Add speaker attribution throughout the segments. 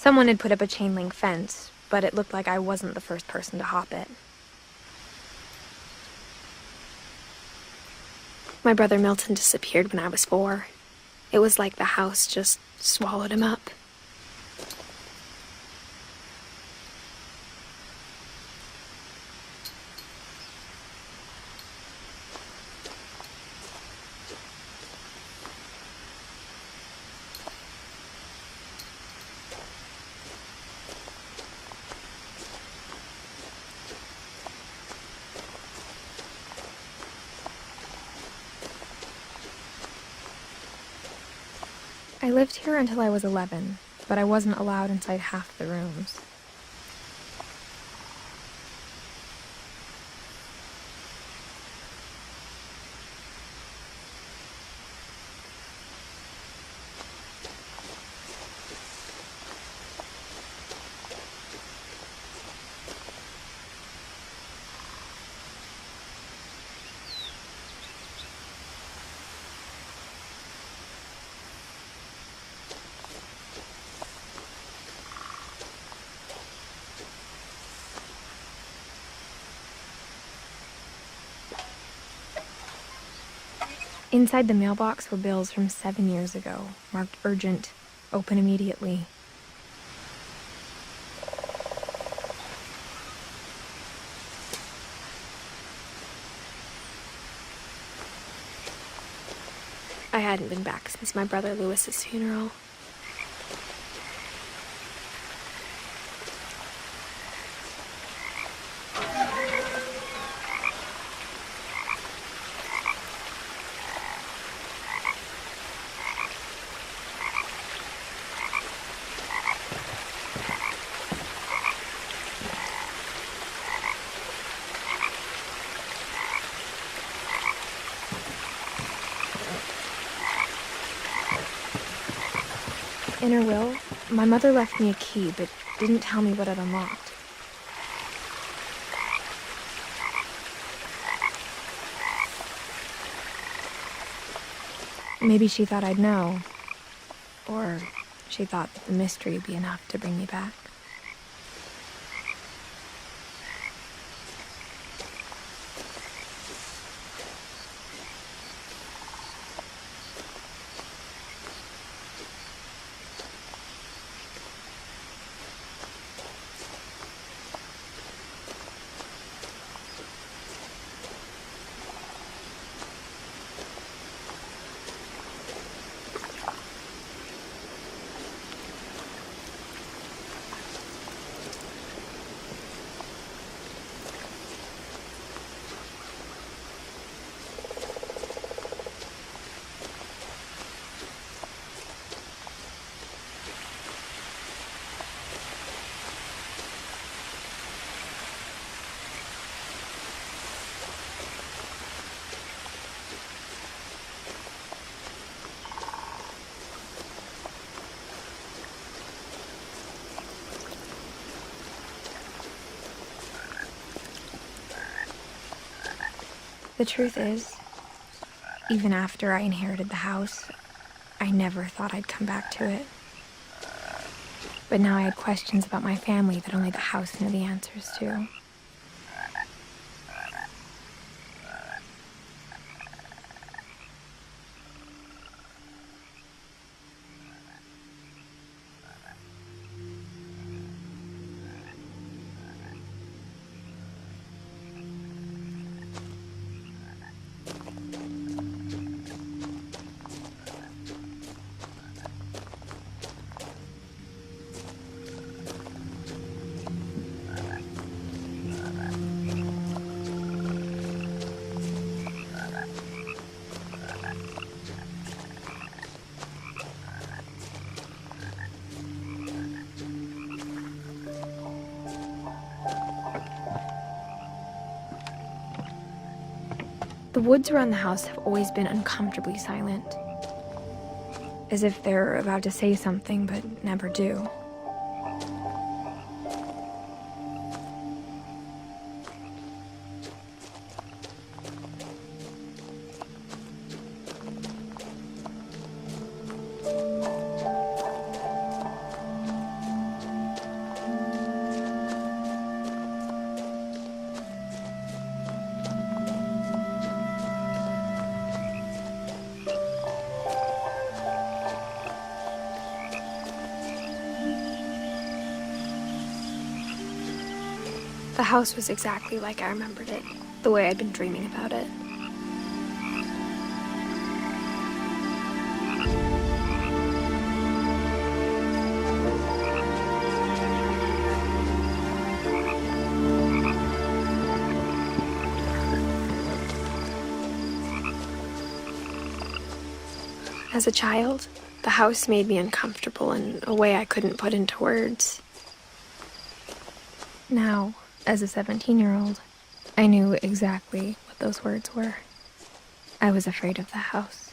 Speaker 1: Someone had put up a chain-link fence, but it looked like I wasn't the first person to hop it. My brother Milton disappeared when I was 4. It was like the house just swallowed him up. I lived here until I was 11, but I wasn't allowed inside half the rooms. Inside the mailbox were bills from 7 years ago, marked urgent, open immediately. I hadn't been back since my brother Lewis's funeral. In her will, my mother left me a key, but didn't tell me what it unlocked. Maybe she thought I'd know, or she thought that the mystery would be enough to bring me back. The truth is, even after I inherited the house, I never thought I'd come back to it. But now I had questions about my family that only the house knew the answers to. The woods around the house have always been uncomfortably silent, as if they're about to say something but never do. The house was exactly like I remembered it, the way I'd been dreaming about it. As a child, the house made me uncomfortable in a way I couldn't put into words. Now, as a 17-year-old, I knew exactly what those words were. I was afraid of the house.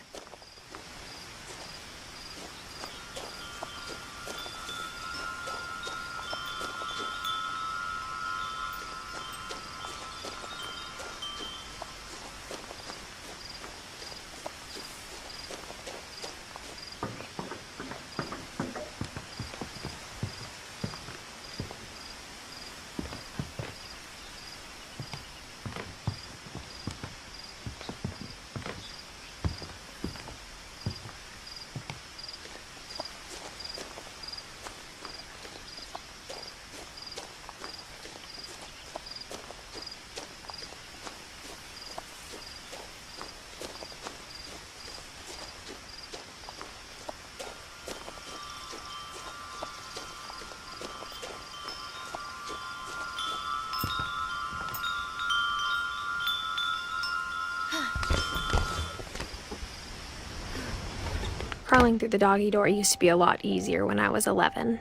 Speaker 1: Crawling through the doggy door used to be a lot easier when I was 11.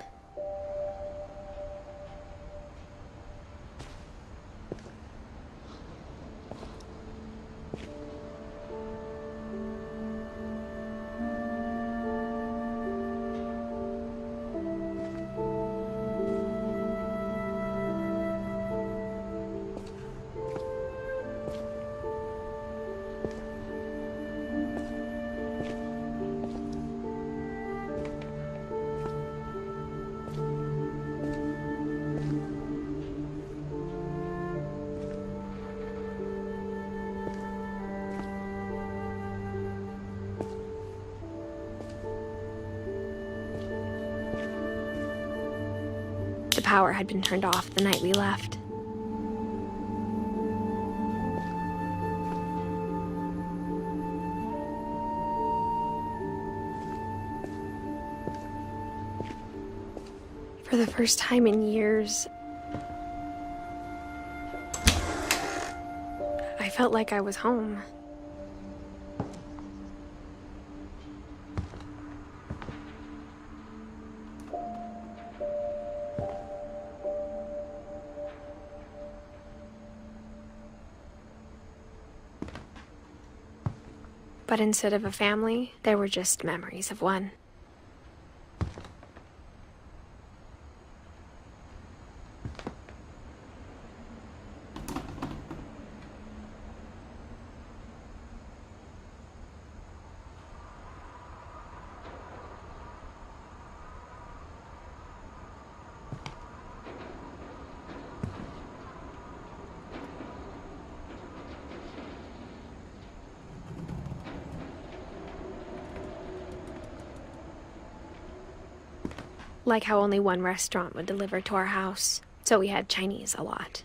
Speaker 1: The power had been turned off the night we left. For the first time in years, I felt like I was home. But instead of a family, there were just memories of one. Like how only one restaurant would deliver to our house, so we had Chinese a lot.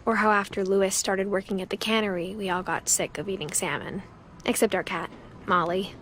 Speaker 1: Or how after Louis started working at the cannery, we all got sick of eating salmon. Except our cat, Molly.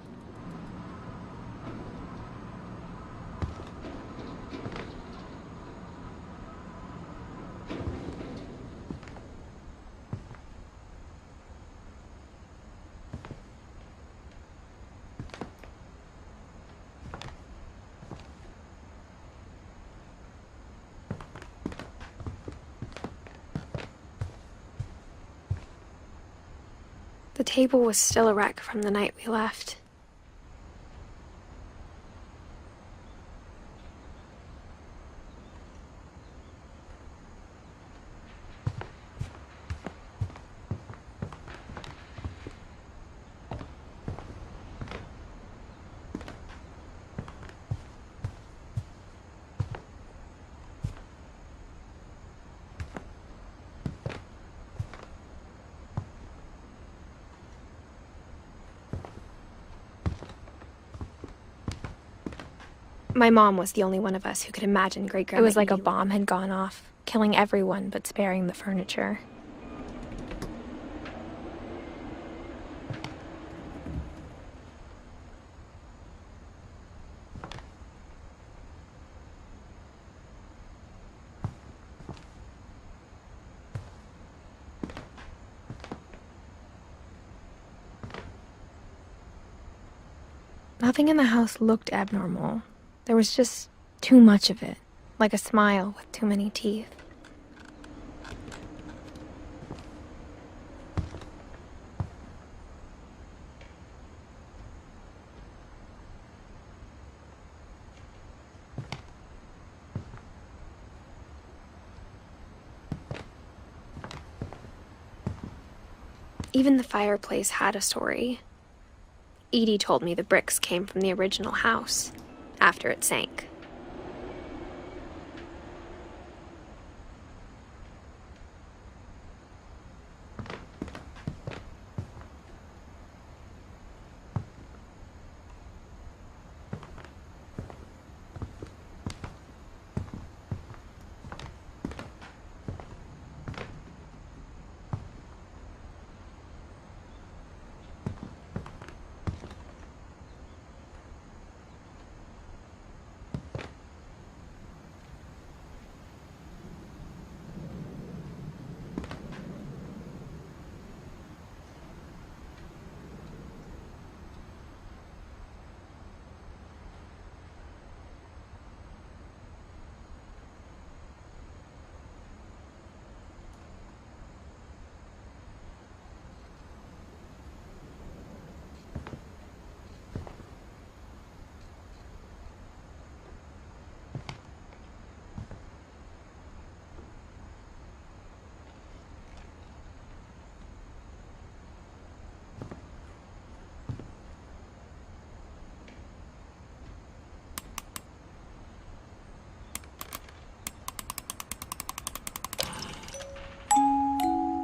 Speaker 1: The table was still a wreck from the night we left. My mom was the only one of us who could imagine great-grandma. It was like a bomb had gone off, killing everyone but sparing the furniture. Nothing in the house looked abnormal. There was just too much of it, like a smile with too many teeth. Even the fireplace had a story. Edie told me the bricks came from the original house, after it sank.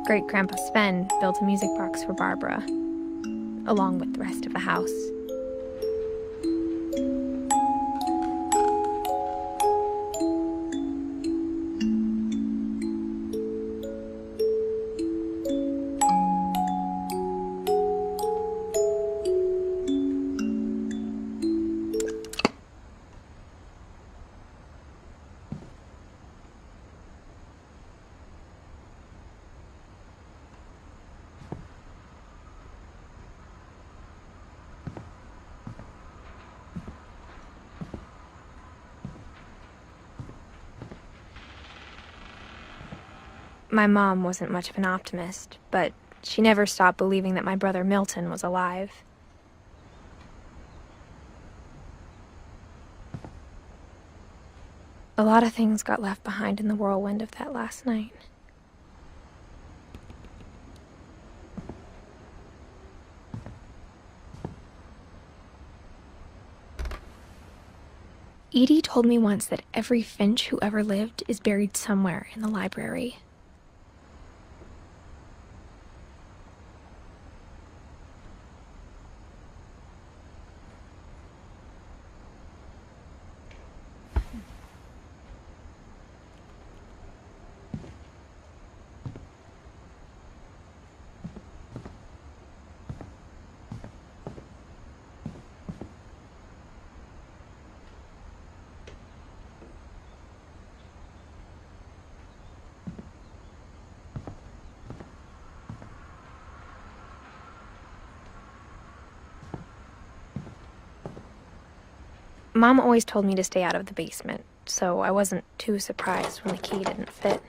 Speaker 1: Great-Grandpa Sven built a music box for Barbara, along with the rest of the house. My mom wasn't much of an optimist, but she never stopped believing that my brother Milton was alive. A lot of things got left behind in the whirlwind of that last night. Edie told me once that every Finch who ever lived is buried somewhere in the library. Mom always told me to stay out of the basement, so I wasn't too surprised when the key didn't fit.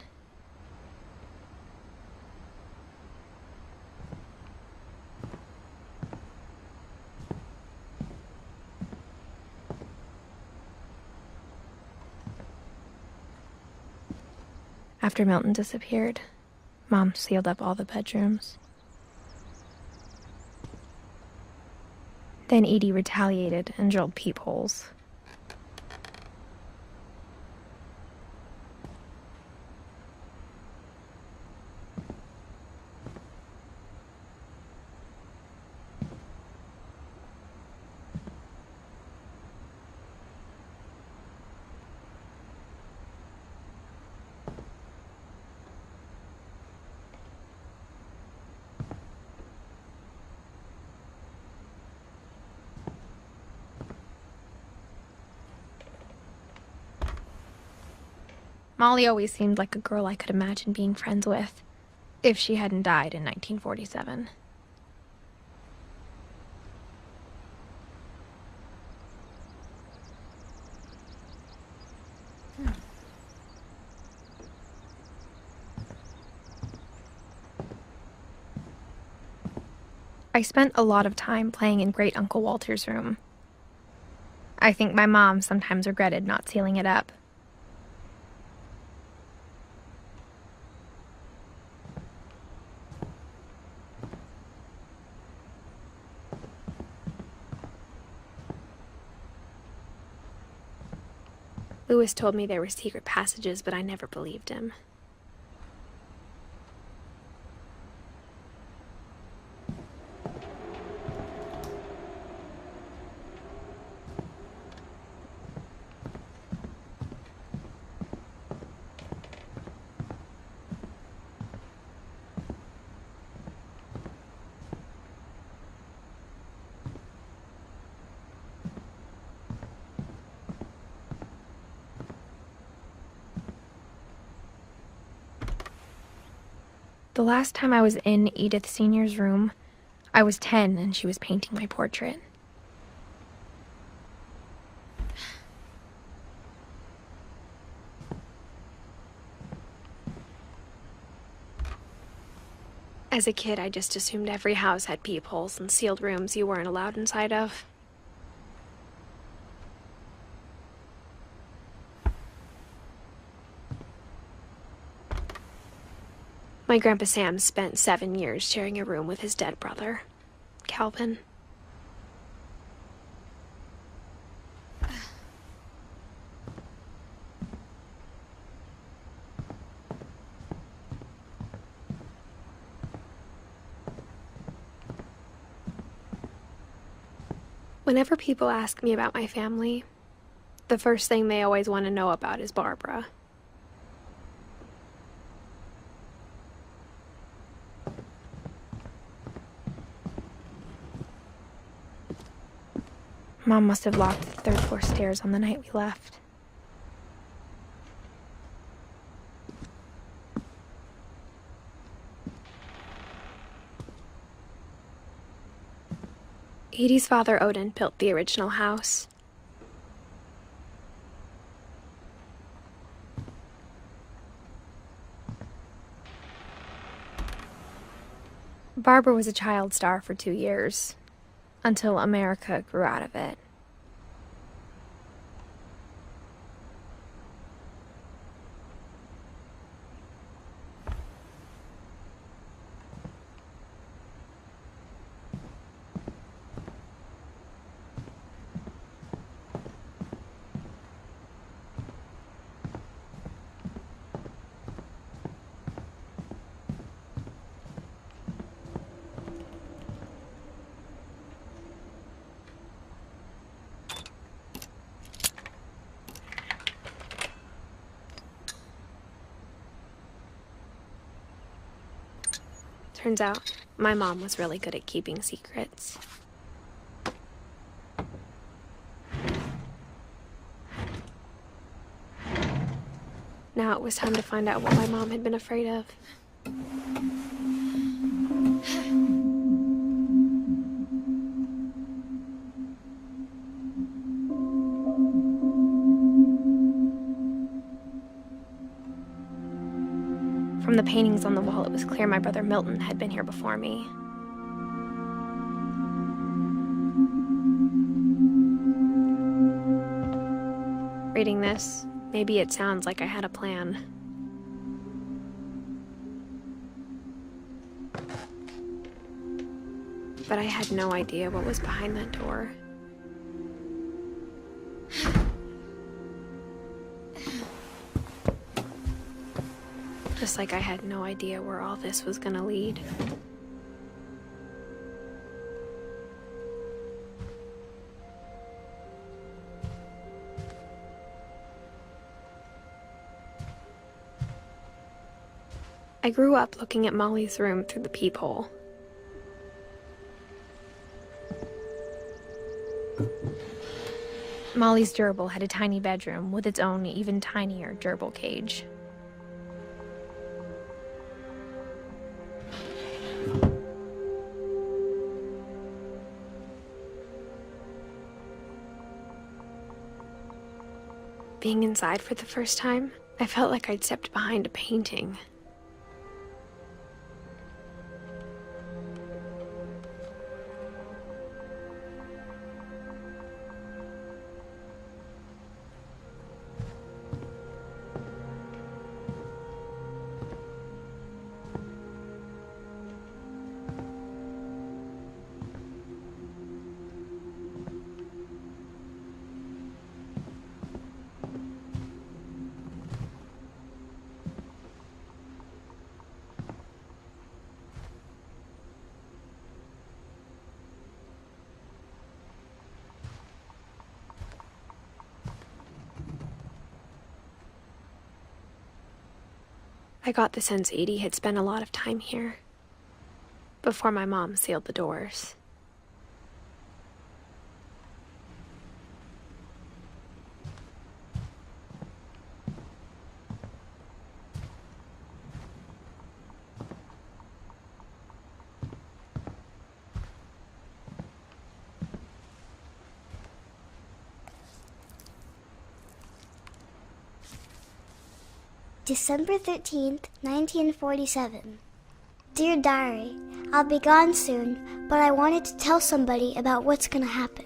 Speaker 1: After Milton disappeared, Mom sealed up all the bedrooms. Then Edie retaliated and drilled peepholes. Molly always seemed like a girl I could imagine being friends with, if she hadn't died in 1947. I spent a lot of time playing in Great Uncle Walter's room. I think my mom sometimes regretted not sealing it up. Lewis told me there were secret passages, but I never believed him. The last time I was in Edith Sr.'s room, I was 10 and she was painting my portrait. As a kid, I just assumed every house had peepholes and sealed rooms you weren't allowed inside of. My Grandpa Sam spent 7 years sharing a room with his dead brother, Calvin. Whenever people ask me about my family, the first thing they always want to know about is Barbara. Mom must have locked the third floor stairs on the night we left. Edie's father, Odin, built the original house. Barbara was a child star for 2 years, until America grew out of it. Turns out, my mom was really good at keeping secrets. Now it was time to find out what my mom had been afraid of. From the paintings on the wall, it was clear my brother Milton had been here before me. Reading this, maybe it sounds like I had a plan. But I had no idea what was behind that door. Just like I had no idea where all this was gonna lead. I grew up looking at Molly's room through the peephole. Molly's gerbil had a tiny bedroom with its own even tinier gerbil cage. Being inside for the first time, I felt like I'd stepped behind a painting. I got the sense Edie had spent a lot of time here, before my mom sealed the doors.
Speaker 2: December 13th, 1947. Dear Diary, I'll be gone soon, but I wanted to tell somebody about what's gonna happen.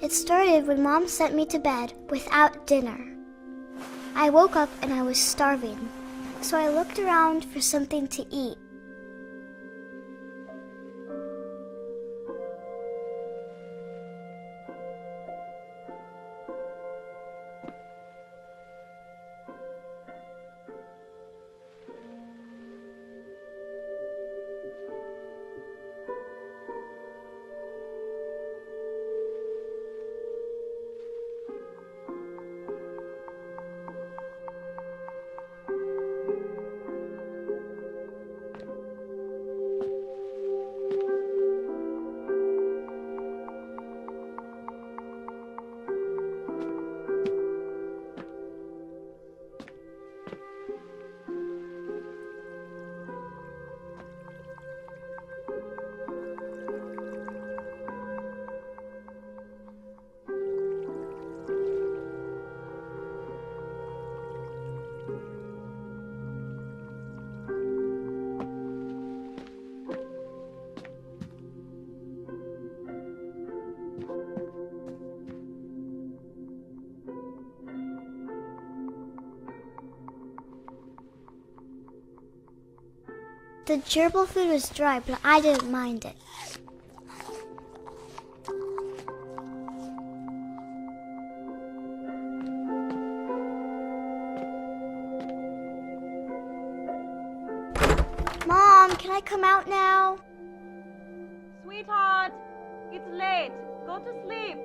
Speaker 2: It started when Mom sent me to bed without dinner. I woke up and I was starving, so I looked around for something to eat. The gerbil food was dry, but I didn't mind it. Mom, can I come out now?
Speaker 3: Sweetheart, it's late. Go to sleep.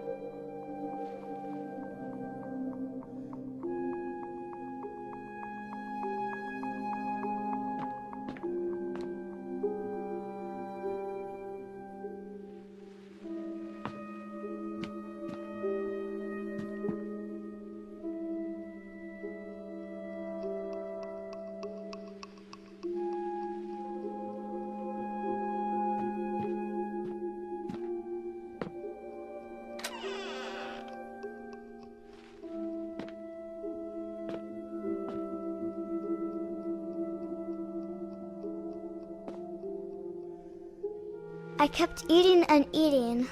Speaker 2: I kept eating and eating.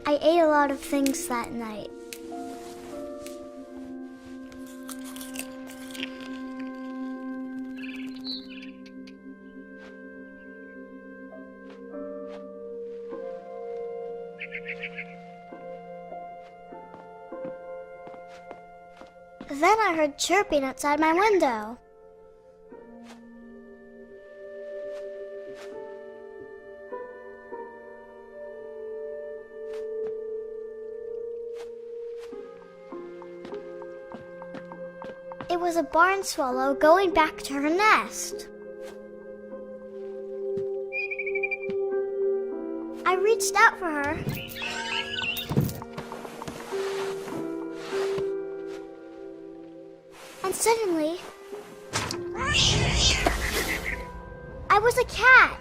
Speaker 2: I ate a lot of things that night. Then I heard chirping outside my window. It was a barn swallow going back to her nest. I reached out for her. And suddenly, I was a cat.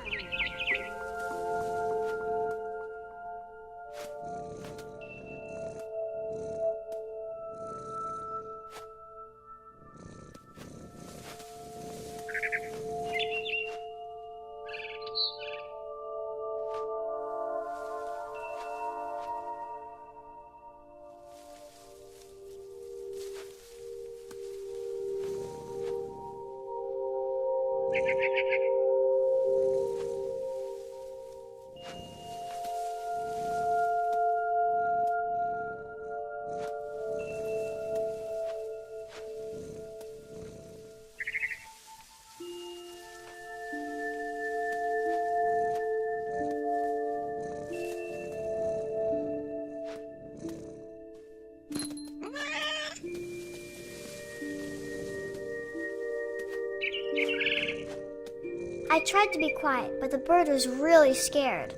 Speaker 2: I tried to be quiet, but the bird was really scared.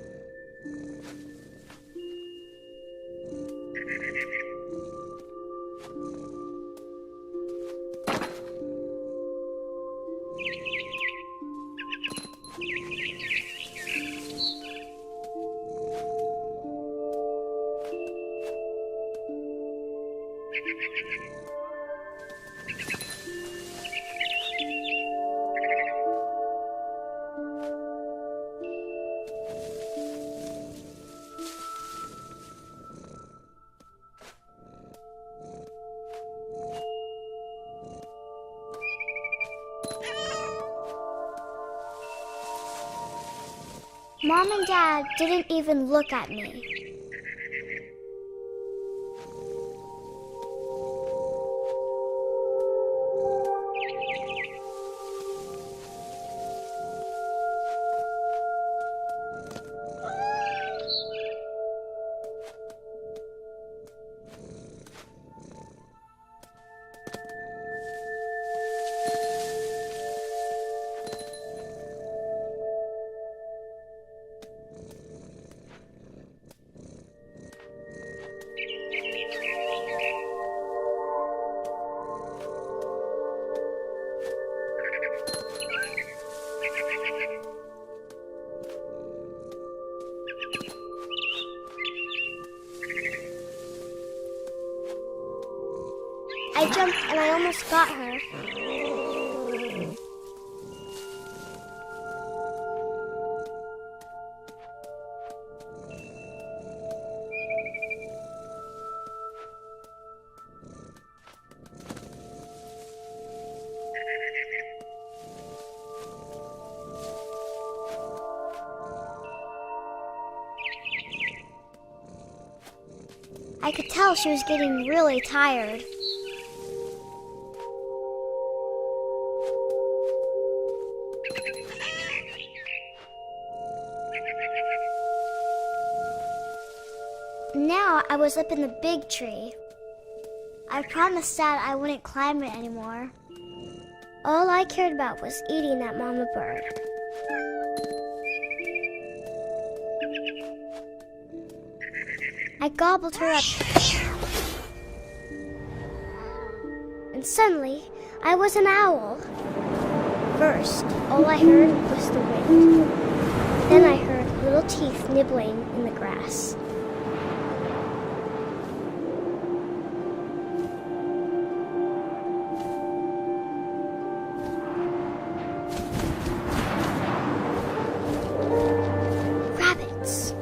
Speaker 2: Mom and Dad didn't even look at me. I jumped and I almost got her. I could tell she was getting really tired. Now I was up in the big tree. I promised Dad I wouldn't climb it anymore. All I cared about was eating that mama bird. I gobbled her up. And suddenly, I was an owl. First, all I heard was the wind. Then I heard little teeth nibbling in the grass. Rabbits.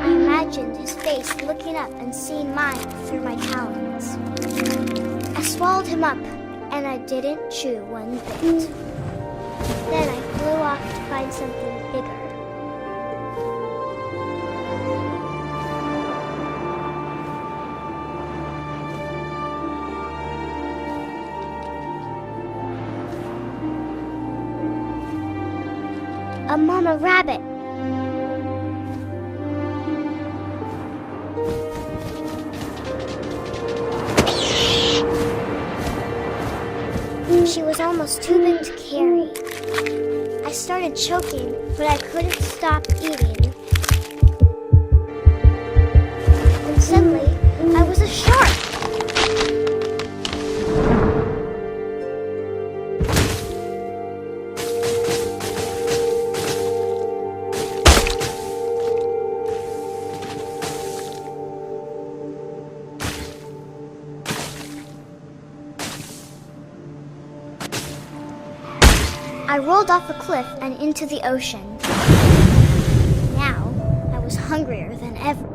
Speaker 2: I imagined his face looking up and seeing mine through my talons. I swallowed him up, and I didn't chew one bit. Then I flew off to find something bigger. A mama rabbit. She was almost too big to carry. I started choking, but I couldn't stop eating. And suddenly, I was a shark. I rolled off a cliff and into the ocean. Now, I was hungrier than ever.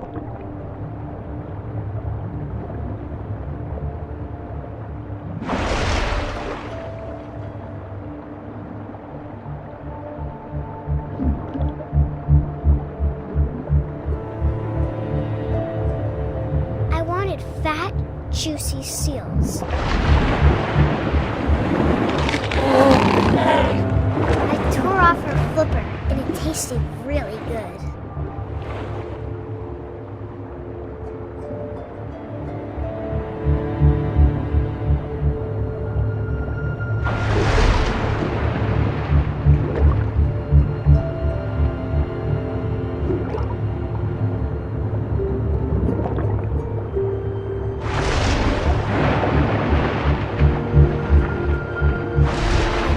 Speaker 2: I wanted fat, juicy seals. I tore off her flipper, and it tasted really good.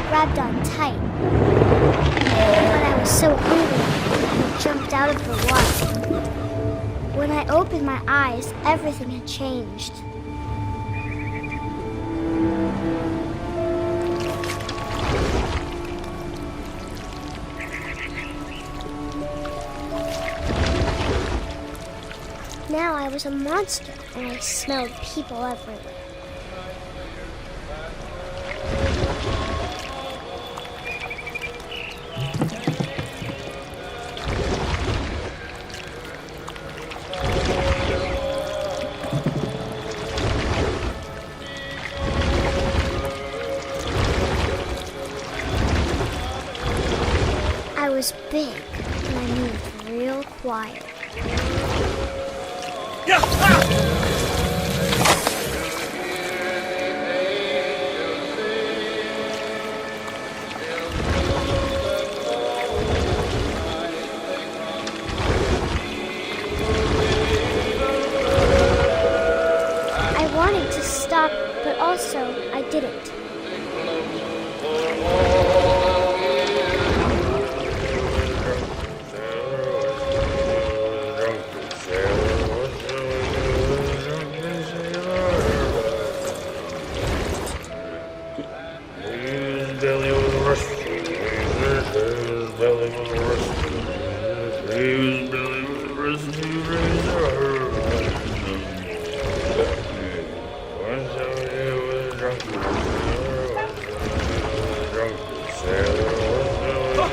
Speaker 2: Grabbed on tight, but I was so hungry I jumped out of the water. When I opened my eyes, everything had changed. Now I was a monster, and I smelled people everywhere. I was big, and I moved real quiet. I wanted to stop, but also I didn't.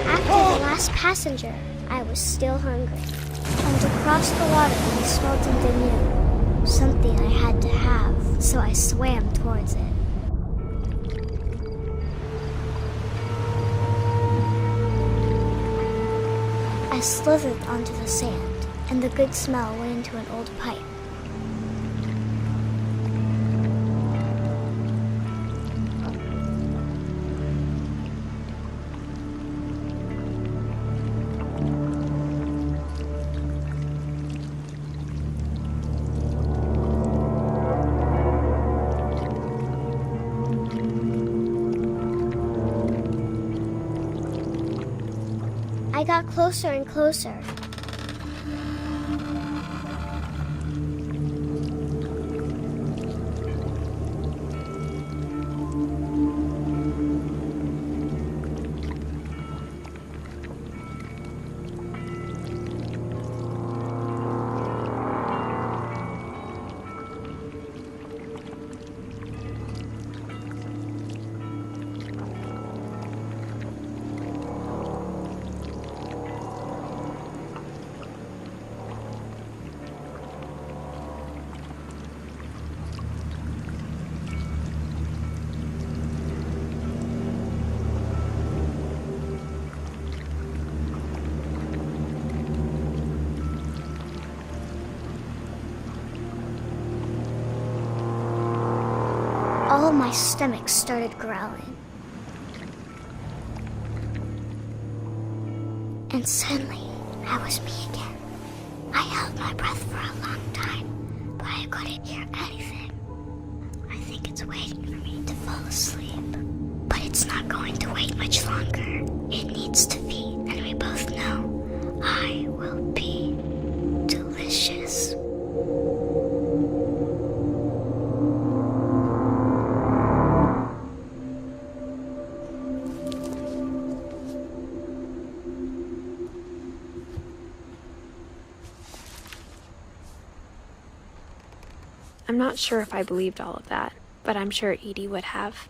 Speaker 2: After the last passenger, I was still hungry. And across the water, I smelled something new. Something I had to have, so I swam towards it. I slithered onto the sand, and the good smell went into an old pipe. I got closer and closer. all my stomach started growling. And suddenly, I was me again. I held my breath for a long time, but I couldn't hear anything. I think it's waiting for me to fall asleep. But it's not going to wait much longer. It needs to feed, and we both know I will be delicious.
Speaker 1: I'm not sure if I believed all of that, but I'm sure Edie would have.